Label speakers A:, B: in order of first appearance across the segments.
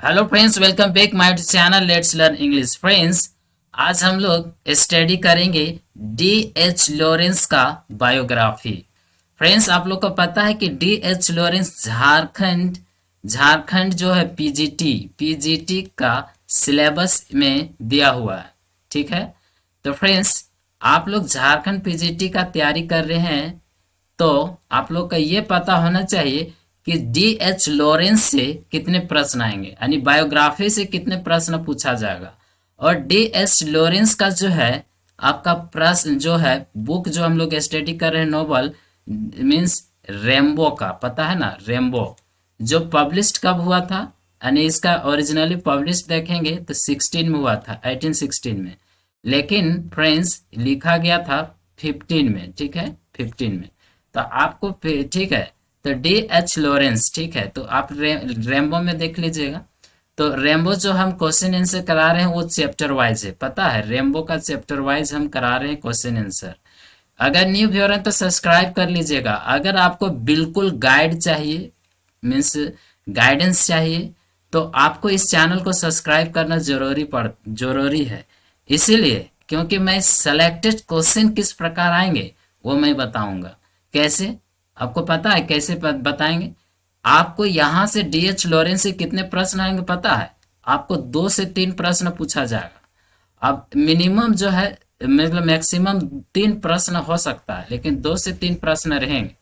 A: Hello friends, welcome back my channel let's learn English. Friends, आज हम लोग study करेंगे डी एच लॉरेंस का बायोग्राफी। फ्रेंड्स, आप लोग को पता है कि D H Lawrence Jharkhand Jharkhand जो है पीजीटी का सिलेबस में दिया हुआ है। ठीक है। तो फ्रेंड्स, आप लोग झारखंड पीजीटी का तैयारी कर रहे हैं तो आप लोग का ये पता होना चाहिए कि डी एच लॉरेंस से कितने प्रश्न आएंगे, यानी बायोग्राफी से कितने प्रश्न पूछा जाएगा। और डी एच लॉरेंस का जो है आपका प्रश्न जो है बुक जो हम लोग स्टडी कर रहे हैं, नोवेल मीन्स रेम्बो का, पता है ना, रेम्बो जो पब्लिश्ड कब हुआ था, यानी इसका ओरिजिनली पब्लिश देखेंगे तो 16 में हुआ था, 1816 में। लेकिन फ्रेंड्स लिखा गया था 15 में। ठीक है, 15 में। तो आपको ठीक है, तो डी एच लॉरेंस, ठीक है, तो आप रेम्बो में देख लीजिएगा। तो रेम्बो जो हम क्वेश्चन आंसर करा रहे हैं वो चैप्टर वाइज है, पता है, रेम्बो का चैप्टर वाइज हम करा रहे हैं क्वेश्चन आंसर। अगर न्यू व्यूअर हैं तो सब्सक्राइब कर लीजिएगा। अगर आपको बिल्कुल गाइड चाहिए, मीन्स गाइडेंस चाहिए, तो आपको इस चैनल को सब्सक्राइब करना जरूरी है। इसीलिए क्योंकि मैं सेलेक्टेड क्वेश्चन किस प्रकार आएंगे वो मैं बताऊंगा। कैसे, आपको पता है कैसे बताएंगे? आपको यहां से डीएच लॉरेंस से कितने प्रश्न आएंगे पता है? आपको 2 से 3 प्रश्न पूछा जाएगा। अब मिनिमम जो है, मतलब मैक्सिमम 3 प्रश्न हो सकता है, लेकिन 2 से 3 प्रश्न रहेंगे।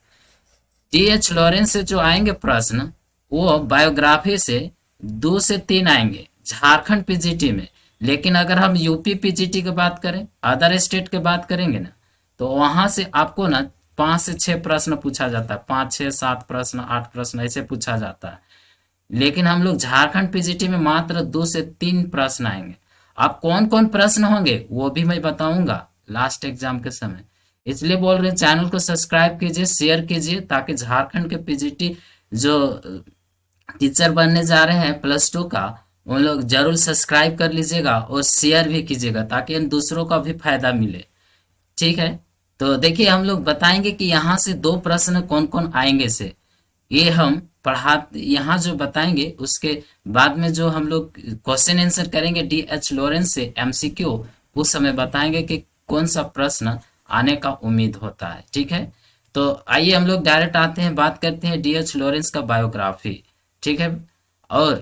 A: डी एच लॉरेंस से जो आएंगे प्रश्न वो बायोग्राफी से 2 से 3 आएंगे झारखंड पीजीटी में। लेकिन अगर हम यूपी पीजीटी की बात करें, अदर स्टेट की बात करेंगे ना, तो वहां से आपको ना 5 से 6 प्रश्न पूछा जाता है, 5 6 7 प्रश्न 8 प्रश्न ऐसे पूछा जाता है। लेकिन हम लोग झारखंड पीजीटी में मात्र 2 से 3 प्रश्न आएंगे। अब कौन कौन प्रश्न होंगे वो भी मैं बताऊंगा लास्ट एग्जाम के समय। इसलिए बोल रहे हैं चैनल को सब्सक्राइब कीजिए, शेयर कीजिए, ताकि झारखंड के पीजीटी जो टीचर बनने जा रहे हैं +2 का, उन लोग जरूर सब्सक्राइब कर लीजिएगा और शेयर भी कीजिएगा ताकि इन दूसरों का भी फायदा मिले। ठीक है। तो देखिए, हम लोग बताएंगे कि यहाँ से 2 प्रश्न कौन कौन आएंगे से, ये हम पढ़ा यहाँ जो बताएंगे, उसके बाद में जो हम लोग क्वेश्चन आंसर करेंगे डी एच लॉरेंस से एमसीक्यू, उस समय बताएंगे कि कौन सा प्रश्न आने का उम्मीद होता है। ठीक है। तो आइए हम लोग डायरेक्ट आते हैं, बात करते हैं डी एच लॉरेंस का बायोग्राफी। ठीक है। और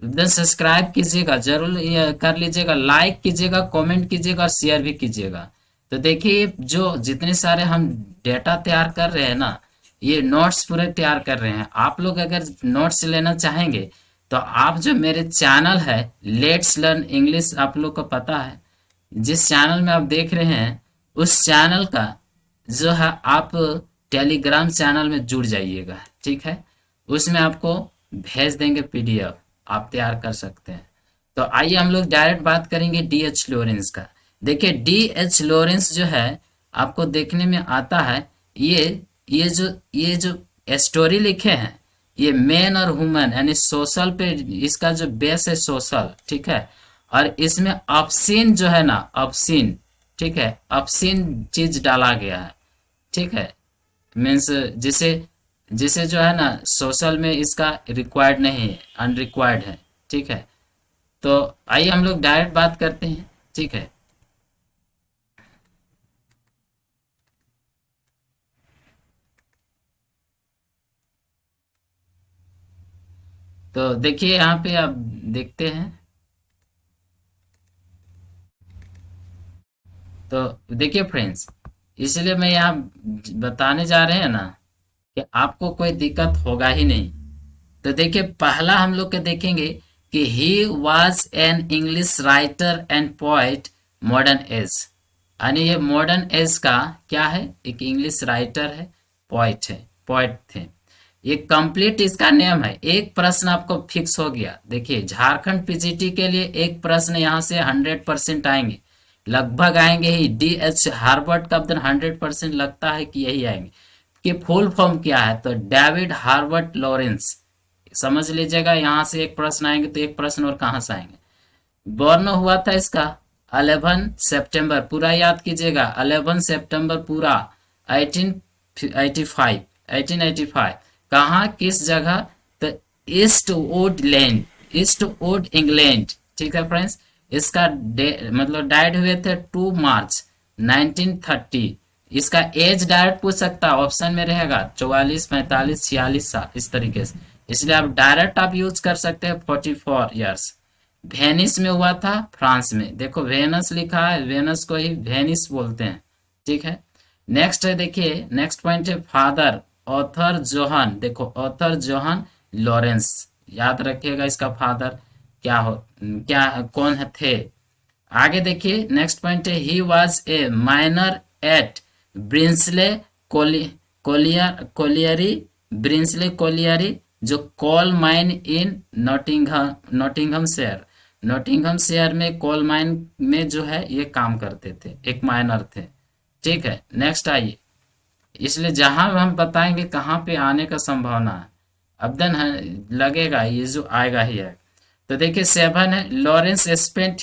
A: एकदम सब्सक्राइब कीजिएगा, जरूर ये कर लीजिएगा, लाइक कीजिएगा, कमेंट कीजिएगा और शेयर भी कीजिएगा। तो देखिए, जो जितने सारे हम डेटा तैयार कर रहे हैं ना, ये नोट्स पूरे तैयार कर रहे हैं। आप लोग अगर नोट्स लेना चाहेंगे तो आप जो मेरे चैनल है लेट्स लर्न इंग्लिश, आप लोग को पता है, जिस चैनल में आप देख रहे हैं उस चैनल का जो है आप टेलीग्राम चैनल में जुड़ जाइएगा। ठीक है। उसमें आपको भेज देंगे पीडीएफ, आप तैयार कर सकते हैं। तो आइए हम लोग डायरेक्ट बात करेंगे डी एच लॉरेंस का। देखिए, डी एच लॉरेंस जो है आपको देखने में आता है, ये जो स्टोरी लिखे हैं, ये मैन और वुमन यानी सोशल पे, इसका जो बेस है सोशल। ठीक है। और इसमें ऑब्सीन जो है ना, ऑब्सीन, ठीक है, ऑब्सीन चीज डाला गया है। ठीक है। मीन्स जिसे जिसे जो है ना सोशल में इसका रिक्वायर्ड नहीं है, अनरिक्वायर्ड है। ठीक है। तो आइए हम लोग डायरेक्ट बात करते हैं। ठीक है। तो देखिए यहाँ पे आप देखते हैं, तो देखिए फ्रेंड्स, इसलिए मैं यहाँ बताने जा रहे हैं ना कि आपको कोई दिक्कत होगा ही नहीं। तो देखिए, पहला हम लोग के देखेंगे कि he was an English writer and poet modern age, यानी ये मॉडर्न एज का क्या है, एक इंग्लिश राइटर है, पोइट थे। ये कंप्लीट इसका नेम है। एक प्रश्न आपको फिक्स हो गया। देखिए, झारखंड पीजीटी के लिए एक प्रश्न यहाँ से 100% आएंगे, लगभग आएंगे ही। डी एच हार्वर्ड का 100% लगता है कि यही आएंगे। कि फुल फॉर्म क्या है, तो डेविड हार्वर्ड लॉरेंस, समझ लीजिएगा। यहाँ से एक प्रश्न आएंगे तो एक प्रश्न और कहाँ से आएंगे। बॉर्न हुआ था इसका 11 सितंबर, पूरा याद कीजिएगा, 11 सितंबर पूरा, 1885, 1885। कहाँ, किस जगह, तो east would land, east would England. ठीक है फ्रेंड्स, इसका मतलब डाइड हुए थे 2 मार्च 1930। इसका एज डायरेक्ट पूछ सकता है, ऑप्शन में रहेगा 44, 45, 46 साल इस तरीके से, इसलिए आप डायरेक्ट आप यूज कर सकते हैं 44 ईयर्स। वेनिस में हुआ था, फ्रांस में। देखो वेनस लिखा है, वेनस को ही वेनिस बोलते हैं। ठीक है, नेक्स्ट है, देखिए नेक्स्ट पॉइंट है फादर ऑथर जोहन। देखो ऑथर जोहन लॉरेंस, याद रखिएगा इसका फादर क्या कौन थे। आगे देखिए नेक्स्ट पॉइंट है he was a miner at Brinsley colliery Brinsley colliery, जो coal mine in Nottinghamshire. Nottinghamshire में कोल माइन में जो है ये काम करते थे, एक माइनर थे। ठीक है, नेक्स्ट आइए, इसलिए जहां हम बताएंगे कहाँ पे आने का संभावना है, अब देन लगेगा ये जो आएगा ही है। तो देखिए 7 है, Lawrence spent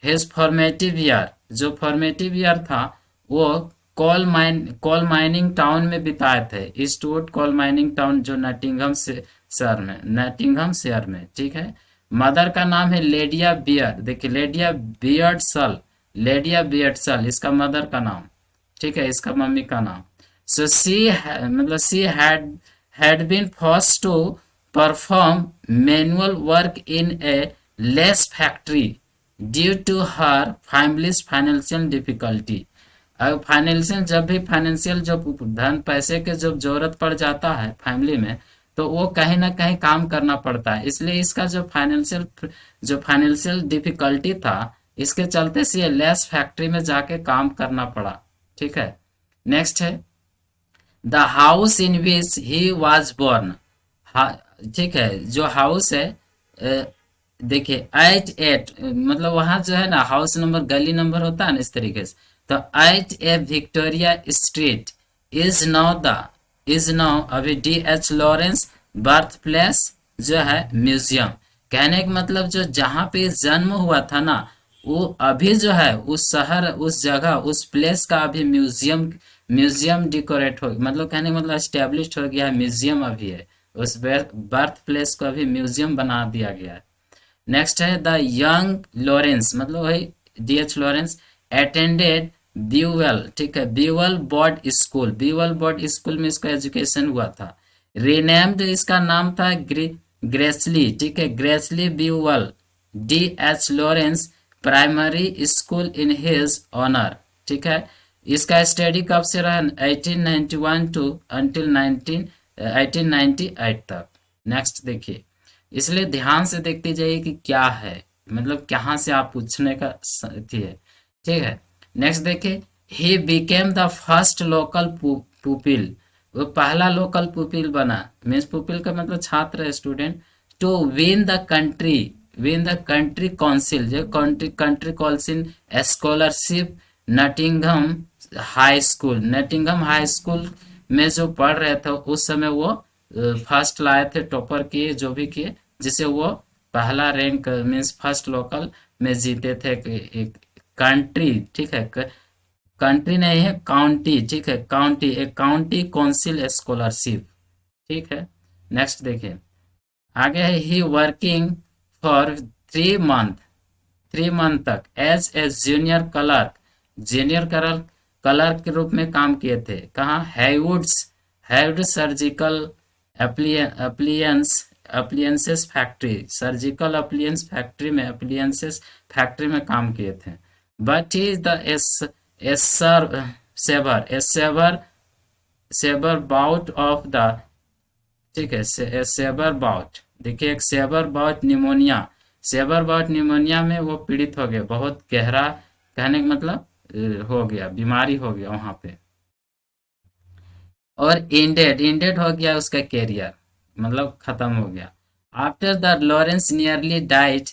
A: his formative year. जो फॉर्मेटिव ईयर था वो कोल माइनिंग टाउन में बिताए थे, ईस्टवुड कोल माइनिंग टाउन, जो नटिंघम शहर में। ठीक है, मदर का नाम है लेडिया बियर्ड। देखिए लेडिया बियर्डसल, लेडिया बियर्डसल इसका मदर का नाम। ठीक है, इसका मम्मी का नाम। सो मतलब she had been first to perform manual work in a lace factory due to her families financial difficulty. अब फाइनेंशियल, जब भी फाइनेंशियल जब धन पैसे के जब जरूरत पड़ जाता है फैमिली में, तो वो कहीं ना कहीं काम करना पड़ता है। इसलिए इसका जो फाइनेंशियल डिफिकल्टी था, इसके चलते से ये लेस फैक्ट्री में जाके काम करना पड़ा। ठीक है, नेक्स्ट है the house in which he was born. ठीक है, जो हाउस है देखिए 8 मतलब वहां जो है ना हाउस नंबर, गली नंबर होता है ना इस तरीके से। तो 8 विक्टोरिया स्ट्रीट इज नाउ अभी DH लॉरेंस बर्थ प्लेस जो है म्यूजियम। कहने का मतलब जो जहाँ पे जन्म हुआ था ना, वो अभी जो है उस शहर, उस जगह, उस प्लेस का अभी म्यूजियम डिकोरेट हो, मतलब कहने का मतलब एस्टेब्लिश हो गया है, म्यूजियम अभी है। उस बर्थ प्लेस को अभी म्यूजियम बना दिया गया है। नेक्स्ट है द यंग लॉरेंस, मतलब वही DH लॉरेंस अटेंडेड ब्यूवेल। ठीक है, ब्यूवेल बोर्ड स्कूल, ब्यूवेल बोर्ड स्कूल में इसका एजुकेशन हुआ था। रिनेम्ड इसका नाम था ग्रेसली। ठीक है, Greasley Beauvale DH Lawrence primary school in his honour. ठीक है, इसका स्टडी कब से रहा, 1891 टू अंटिल 1898 तक। नेक्स्ट देखिए, इसलिए ध्यान से देखते जाइए कि क्या है, मतलब कहाँ से आप पूछने का थी है। ठीक है, नेक्स्ट देखिए he became the first local pupil. वो पहला लोकल पुपिल बना, मीन्स पुपिल का मतलब छात्र है, student. To win the country council, जो country council scholarship Nottingham high school. Nottingham high school में जो पढ़ रहे थे उस समय वो फर्स्ट लाए थे, टॉपर किए, जो भी किए, जिसे वो पहला रैंक मीन्स फर्स्ट लोकल में जीते थे। एक कंट्री, ठीक है, कंट्री नहीं है काउंटी। ठीक है, काउंटी, एक काउंटी काउंसिल स्कॉलरशिप। ठीक है, नेक्स्ट देखिए आगे है ही वर्किंग फॉर 3 मंथ तक एज ए जूनियर क्लर्क के रूप में काम किए थे। कहाँ, Haywood surgical appliances factory, surgical appliance factory में, अप्लियंसेस फैक्ट्री में काम किए थे। But he is the severe bout of the, ठीक है, सेबर बाउट। देखिए एक सेबर बाउट निमोनिया में वो पीड़ित हो गए, बहुत गहरा, कहने का मतलब हो गया, बीमारी हो गया वहां पे। और इंडेड हो गया उसका कैरियर, मतलब खत्म हो गया। After the Lawrence nearly died,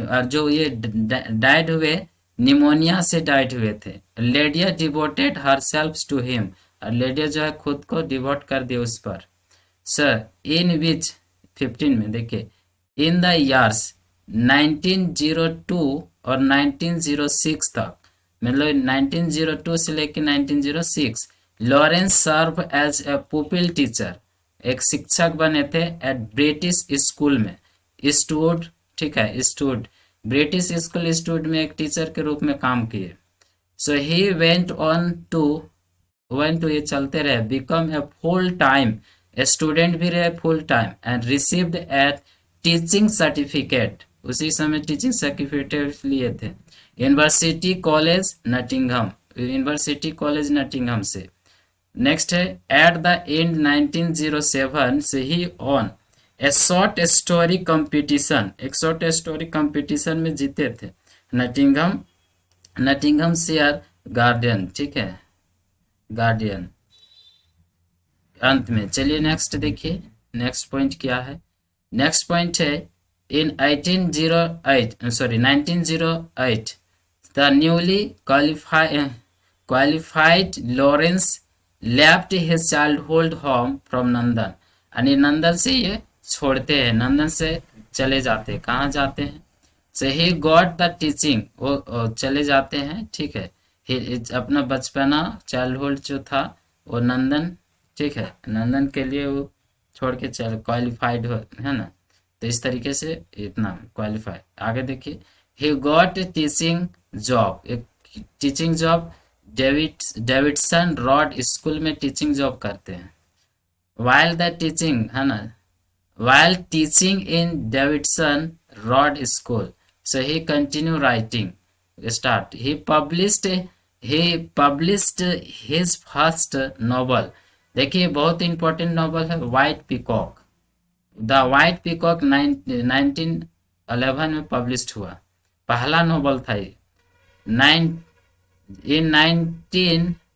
A: और जो ये डाइड हुए निमोनिया से डाइड हुए थे। Lydia devoted herself to him, और लेडिया जो है खुद को डिवोट कर दी उस पर। सर इन विच 15 में देखिए इन द ईयर्स 1902 और 1906 तक, मतलब 1902 से लेकर 1906 Lawrence serve as a pupil teacher, एक शिक्षक बने थे एट ब्रिटिश स्कूल में। स्टूड, ठीक है, स्टूड, ब्रिटिश स्कूल स्टूड में एक टीचर के रूप में काम किए। सो ही वेंट टू ये चलते रहे, become a full time student भी रहे, full time, and received at teaching certificate, उसी समय टीचिंग सर्टिफिकेट लिए थे, university college Nottingham, university college Nottingham से। नेक्स्ट है एट द एंड 1907 से he won a short story competition, एक शॉर्ट स्टोरी कंपटीशन में जीते थे, नटिंघम, नटिंघम शेयर गार्डियन, ठीक है, गार्डियन। अंत में चलिए नेक्स्ट देखिए, नेक्स्ट पॉइंट क्या है। नेक्स्ट पॉइंट है in 1908 the newly qualified Lawrence left his childhood home from London, यानी नंदन से ये छोड़ते हैं, नंदन से चले जाते हैं, कहाँ जाते हैं, से ही गॉट द टीचिंग, वो चले जाते हैं, ठीक है, अपना बचपना चाइल्डहुड जो था वो नंदन, ठीक है, नंदन के लिए वो छोड़ के चल क्वालिफाइड हो, है ना, तो इस तरीके से इतना क्वालिफाई। आगे देखिए ही गॉट टीचिंग जॉब, एक teaching job, Davidson rod school में टीचिंग जॉब करते हैं। वाइल द टीचिंग, है ना, while teaching in Davidson Road School, so he continued writing. Start. He published his first novel. देखिए बहुत इंपॉर्टेंट नॉवल है white peacock. The white peacock 1911 में publish हुआ, पहला नॉवल था ये। इन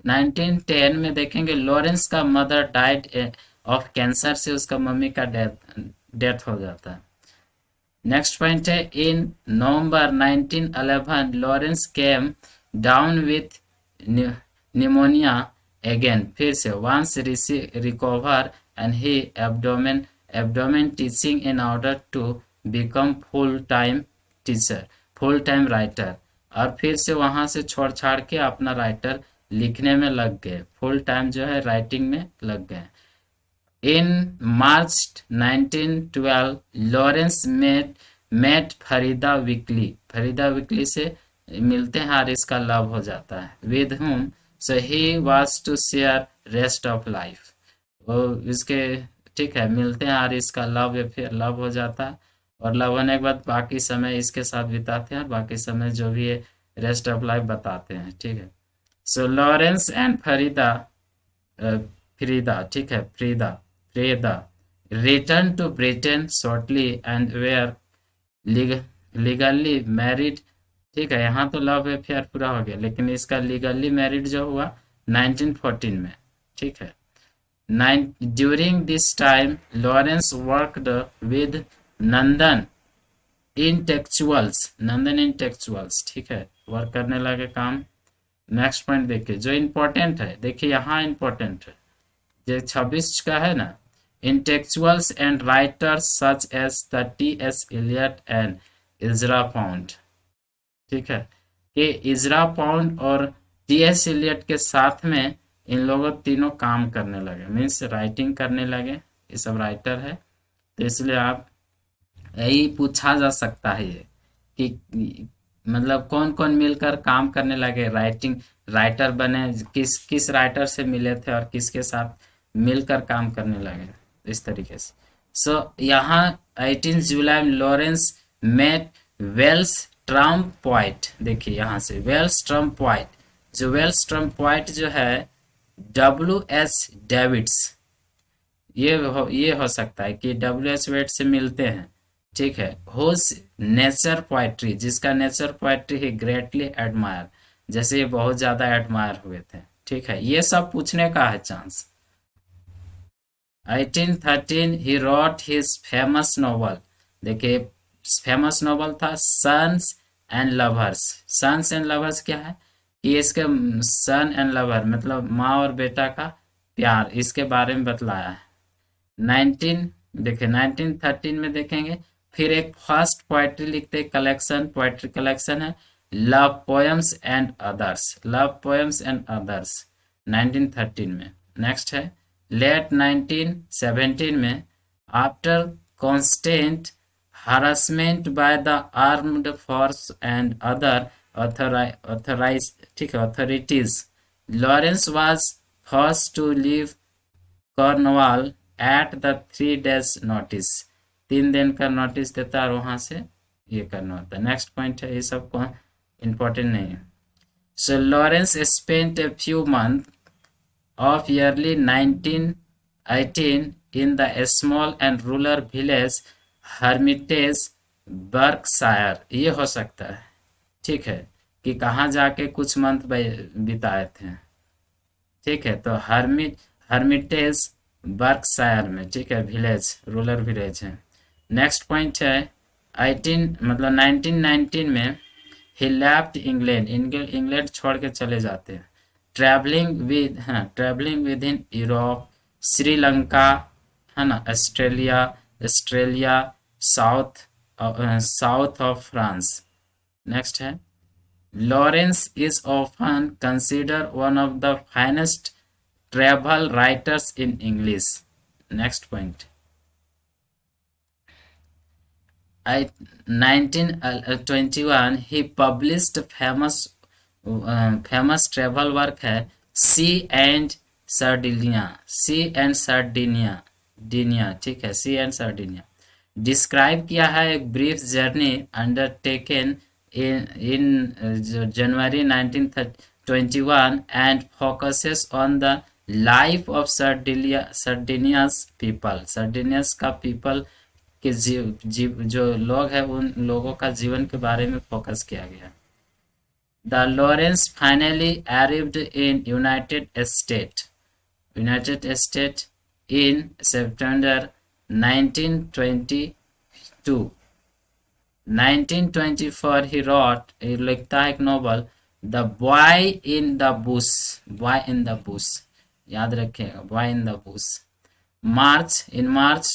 A: 1910 में देखेंगे लॉरेंस का मदर डाइड ऑफ कैंसर से, उसका मम्मी का डेथ हो जाता है। नेक्स्ट पॉइंट है in November 1911 Lawrence came down with pneumonia again, फिर से once recover and he abandoned teaching in order to become full time teacher, full time writer, और फिर से वहां से छोड़ छाड़ के अपना राइटर लिखने में लग गए, फुल टाइम जो है राइटिंग में लग गए। In March 1912, Lawrence met Farida weekly, Farida weekly से मिलते हैं और इसका लव हो जाता है। With whom so he was to share rest of life, वो इसके, ठीक है, मिलते हैं और इसका लव, फिर लव हो जाता है, और लव होने के बाद बाकी समय इसके साथ बिताते हैं और बाकी समय जो भी है रेस्ट ऑफ लाइफ बताते हैं, ठीक है। सो लॉरेंस एंड फ्रीदा, ठीक है, Frieda return to Britain shortly and were legally married, ठीक है, यहाँ तो लव अफेयर पूरा हो गया, लेकिन इसका लीगली मैरिड जो हुआ 1914 में, ठीक है। During this time Lawrence worked with London intellectuals, ठीक है, वर्क करने लगे काम। नेक्स्ट पॉइंट देखिए जो इम्पोर्टेंट है, देखिए यहाँ इम्पोर्टेंट है, जो 26 का है ना, intellectuals and writers such as the T.S. Eliot and Ezra Pound, ठीक है, कि इजरा पाउंड और T.S. Eliot के साथ में इन लोगों तीनों काम करने लगे, मीन्स राइटिंग करने लगे, ये सब राइटर है, तो इसलिए आप यही पूछा जा सकता है ये कि मतलब कौन कौन मिलकर काम करने लगे, राइटर बने, किस राइटर से मिले थे और किसके साथ मिलकर काम करने लगे, इस तरीके से। सो यहाँ 18 जुलाई में Lawrence met Wells Trump point, देखिए यहाँ से वेल्स ट्रम्प पॉइंट, जो वेल्स ट्रम्प पॉइंट जो है W.H. डेविड्स, ये हो सकता है कि W.H. डेविड से मिलते हैं, ठीक है, होस नेचर पोएट्री, जिसका नेचर पोएट्री ही ग्रेटली एडमायर, जैसे ये बहुत ज्यादा एडमायर हुए थे, ठीक है, ये सब पूछने का है chance. 1813 he wrote his famous novel, देखिए फेमस नॉवल था sons and lovers. Sons and lovers क्या है कि इसके सन एंड लवर मतलब माँ और बेटा का प्यार, इसके बारे में बतलाया है। 1913 में देखेंगे फिर एक फर्स्ट पोएट्री लिखते कलेक्शन, पोएट्री कलेक्शन है love poems and others, love poems and others 1913 में। नेक्स्ट है लेट 1917 में after constant harassment by the armed force and other authorized ठीक है authorities. Lawrence was forced to leave Cornwall at the 3 days notice. 3 दिन का notice देता है और वहां से ये करना होता है. नेक्स्ट पॉइंट है, ये सब को इम्पोर्टेंट नहीं है. So Lawrence spent a few months of early 1918 in the small and rural village Hermitage, Berkshire. ये हो सकता है, ठीक है, कि कहाँ जाके कुछ मंथ बिताए थे. ठीक है, तो हर्मिटेज बर्कशायर में, ठीक है, विलेज, रूरल विलेज है. नेक्स्ट पॉइंट है 1919 में ही लेफ्ट इंग्लैंड, इंग्लैंड छोड़ के चले जाते हैं. Travelling with in Europe, Sri Lanka, है ना, Australia, south of France. Next है Lawrence is often considered one of the finest travel writers in English. Next point. 1921 he published famous travel work है Sea and Sardinia, ठीक है, Sea and Sardinia. Describe किया है एक brief journey undertaken in January 1921 and focuses on the life of Sardinia's people. Sardinia's का people के जो लोग हैं उन लोगों का जीवन के बारे में फोकस किया गया. The Lawrence finally arrived in United States in September 1922. 1924 he wrote, लिखता है एक novel the boy in the Bush. याद रखिएगा, boy in the Bush. In March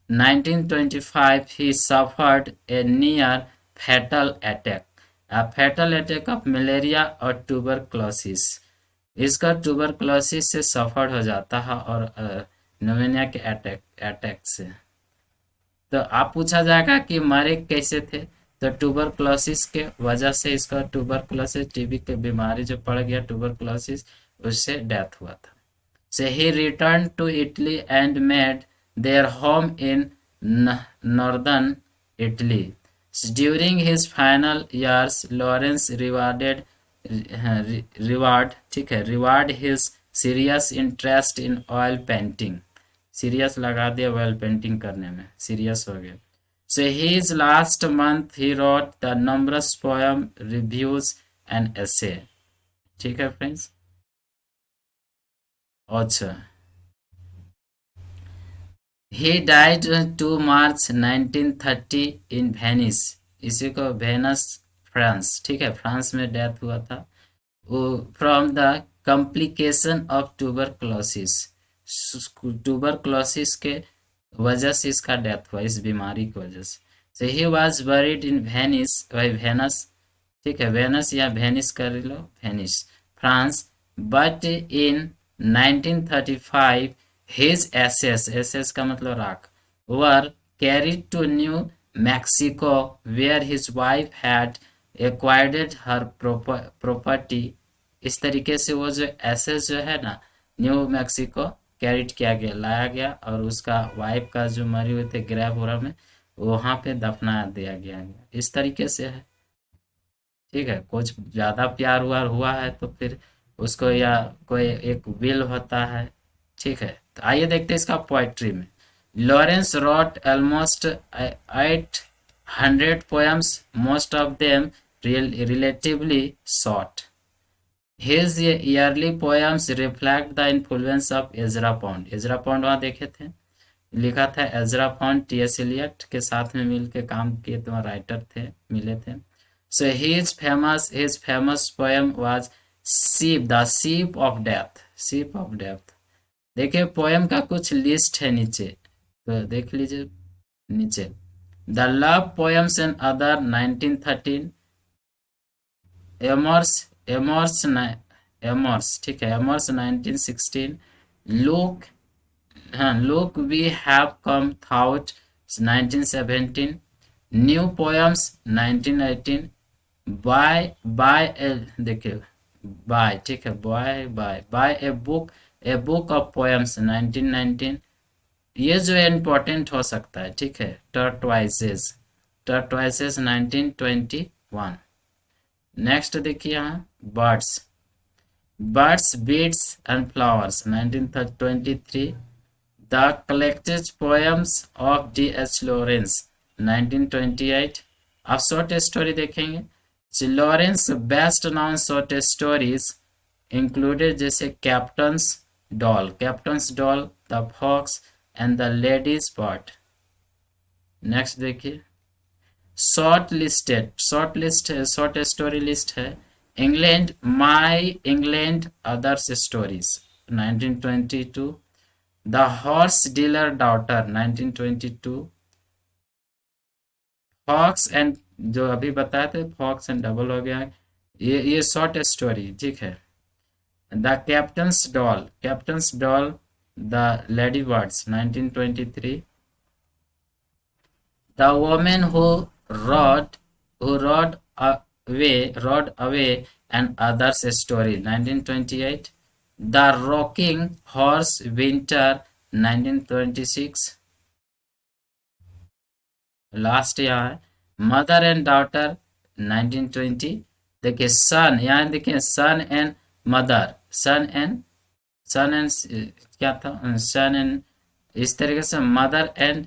A: 1925 he suffered a near fatal attack of malaria और tuberculosis. इसका tuberculosis से सफर हो जाता है और निमोनिया के अटैक से. तो आप पूछा जाएगा कि मरे कैसे थे, तो ट्यूबरक्लोसिस के वजह से, इसका ट्यूबरक्लोसिस टीबी के बीमारी जो पड़ गया ट्यूबरक्लोसिस, उससे डेथ हुआ था. So he returned to Italy and made their home in northern Italy. During his final years, Lawrence reward his serious interest in oil painting. Serious लगा दिया ऑयल पेंटिंग करने में, सीरियस हो गया. So his last month he wrote the numerous poem, reviews and essay. ठीक है friends. अच्छा, he died 2 March 1930 in Venice. इसी को वेनस, फ्रांस, ठीक है, फ्रांस में डेथ हुआ था. वो from the complication of tuberculosis. Tuberculosis के वजह से इसका डेथ हुआ, इस बीमारी की वजह से. So he was buried in Venice, ठीक है, वेनस या वेनिस कर लो, Venice, France. But in 1935 his ashes का मतलब राख, were carried to New Mexico where his wife had acquired her property. इस तरीके से वो जो एसेस जो है ना, न्यू मैक्सिको कैरिट किया गया, लाया गया, और उसका वाइफ का जो मरी हुए थे ग्रेवोरा में, वहां पे दफना दिया गया. इस तरीके से है, ठीक है. कुछ ज्यादा प्यार हुआ है तो फिर उसको, या कोई एक विल होता है, ठीक है. तो आइए देखते हैं इसका पोएट्री में. Lawrence wrote almost 800 poems, most of them relatively short. His yearly poems reflect the influence of Ezra Pound. Ezra Pound वहाँ देखे थे, लिखा था एजरा पॉन्ड, टी.एस. एलियट के साथ में मिलकर काम किए, तो राइटर थे, मिले थे. So his famous poem was Sheep, the Sheep of Death. देखिए पोएम का कुछ लिस्ट है नीचे, तो देख लीजिए नीचे. The Love Poems and Other 1913, Amors, ठीक है, Amors 1916, Look We Have Come Out 1917, new poems 1918, bay देखिए बाय, ठीक है, bay a book of poems 1919। ये जो इम्पोर्टेंट हो सकता है, ठीक है, टर्टवाइसेस 1921। नेक्स्ट देखिए यहाँ birds beasts and flowers 1923। The collected poems of D.H. Lawrence 1928। अब शॉर्ट स्टोरी देखेंगे। Lawrence best known short stories included जैसे captain's doll, the fox and the ladies pot. Next देखिए शॉर्ट स्टोरी लिस्ट है। England my England others stories 1922। The horse dealer daughter 1922। Fox and, जो अभी बताए थे fox and double हो गया है, ये शॉर्ट स्टोरी, ठीक है। The captains doll the lady birds 1923। The woman rode away and others story 1928. The rocking horse winter 1926। Last यहाँ है मदर एंड डॉटर 1920। देखिए सन, यहाँ देखिए सन एंड मदर, सन एंड क्या था, सन एंड, इस तरीके से मदर एंड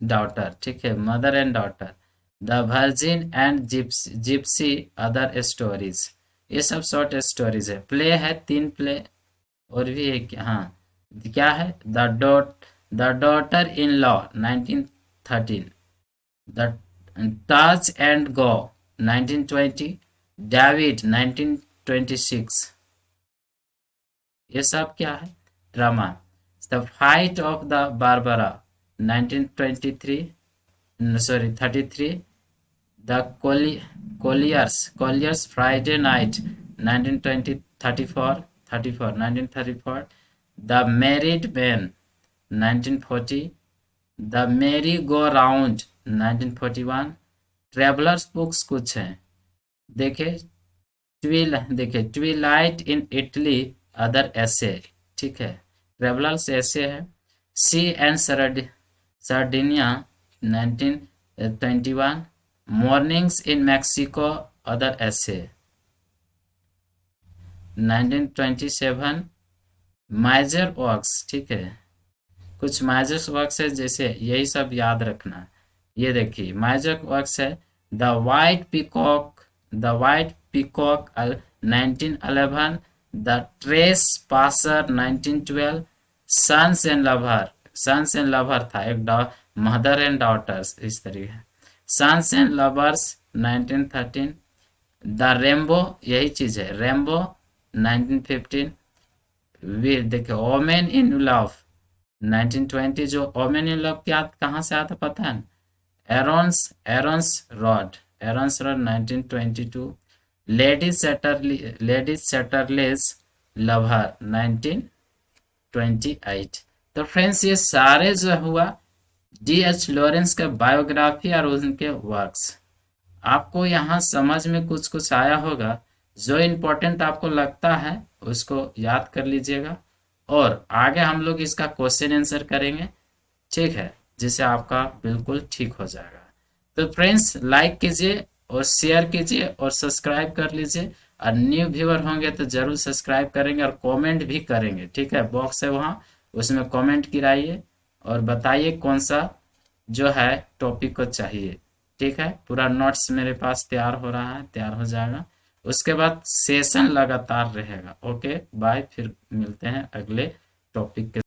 A: डॉटर, ठीक है, mother and daughter. The virgin and Gypsy other stories, ये सब शॉर्ट स्टोरीज है। प्ले है 3 प्ले और भी है क्या, हाँ क्या है, the daughter in law 1913। The touch and go 1920। David 1926। ये सब क्या है, drama. The fight of the Barbara 1923, sorry 33। The Colliers Friday Night 1920, 1934। The Married Men 1940। The Merry Go Round 1941। Travellers books कुछ हैं, देखे ट्विलाइट इन इटली अदर ऐसे, ठीक है, ट्रेवलर्स ऐसे है। सी and Sardinia 1921। Mornings in Mexico other essay 1927। Major works, ठीक है, कुछ मेजर वर्क्स है, जैसे यही सब याद रखना। ये देखिए मेजर वर्क्स है the white peacock 1911। The trespasser पासर 1912। सन्स एंड लवर था एक मदर एंड डॉटर्स, इस तरीके sons and lovers 1913। The rainbow, यही चीज है रेम्बो 1915। वी देखिए ओमेन इन लव 1920। जो ओमेन इन लव क्या कहाँ से आता पता है, Aaron's rod 1922। Ladies Chatterley's lover 1928। तो फ्रेंड्स ये सारे जो हुआ D.H. लॉरेंस के बायोग्राफी और उनके वर्क्स। आपको यहाँ समझ में कुछ आया होगा। जो इम्पोर्टेंट आपको लगता है उसको याद कर लीजिएगा, और आगे हम लोग इसका क्वेश्चन आंसर करेंगे, ठीक है, जिससे आपका बिल्कुल ठीक हो जाएगा। तो फ्रेंड्स लाइक कीजिए और शेयर कीजिए और सब्सक्राइब कर लीजिए, और न्यू व्यूअर होंगे तो जरूर सब्सक्राइब करेंगे और कमेंट भी करेंगे, ठीक है, बॉक्स है वहाँ, उसमें कमेंट गिराइए और बताइए कौन सा जो है टॉपिक को चाहिए, ठीक है। पूरा नोट्स मेरे पास तैयार हो रहा है, तैयार हो जाएगा, उसके बाद सेशन लगातार रहेगा। ओके बाय, फिर मिलते हैं अगले टॉपिक के